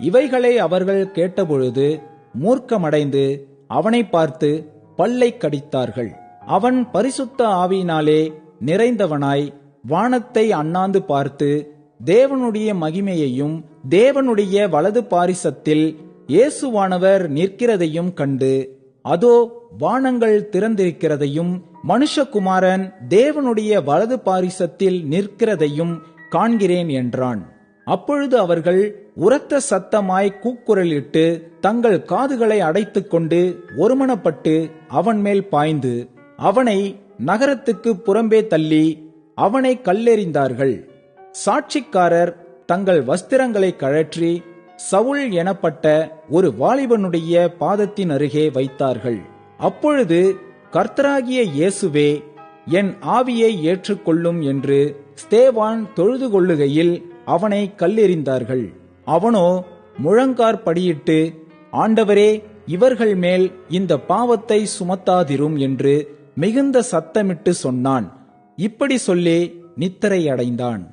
இவைகளை அவர்கள் கேட்டபொழுது மூர்க்கமடைந்து அவனை பார்த்து பல்லை கடித்தார்கள். அவன் பரிசுத்த ஆவியினாலே நிறைந்தவனாய் வானத்தை அண்ணாந்து பார்த்து தேவனுடைய மகிமையையும் தேவனுடைய வலது பாரிசத்தில் இயேசுவானவர் நிற்கிறதையும் கண்டு, அதோ வானங்கள் திறந்திருக்கிறதையும் மனுஷகுமாரன் தேவனுடைய வலது பாரிசத்தில் நிற்கிறதையும் காண்கிறேன் என்றான். அப்பொழுது அவர்கள் உரத்த சத்தமாய் கூக்குரலிட்டு தங்கள் காதுகளை அடைத்துக் கொண்டு ஒருமனப்பட்டு அவன் மேல் பாய்ந்து அவனை நகரத்துக்கு புறம்பே தள்ளி அவனை கல்லெறிந்தார்கள். சாட்சிக்காரர் தங்கள் வஸ்திரங்களை கழற்றி சவுல் எனப்பட்ட ஒரு வாலிபனுடைய பாதத்தின் அருகே வைத்தார்கள். அப்பொழுது கர்த்தராகிய இயேசுவே, என் ஆவியை ஏற்றுக்கொள்ளும் என்று ஸ்தேவான் தொழுது கொள்ளுகையில் அவனை கல்லெறிந்தார்கள். அவனோ முழங்காற்படியிட்டு, ஆண்டவரே, இவர்கள் மேல் இந்த பாவத்தை சுமத்தாதிரும் என்று மிகுந்த சத்தமிட்டு சொன்னான். இப்படி சொல்லி நித்திரை அடைந்தான்.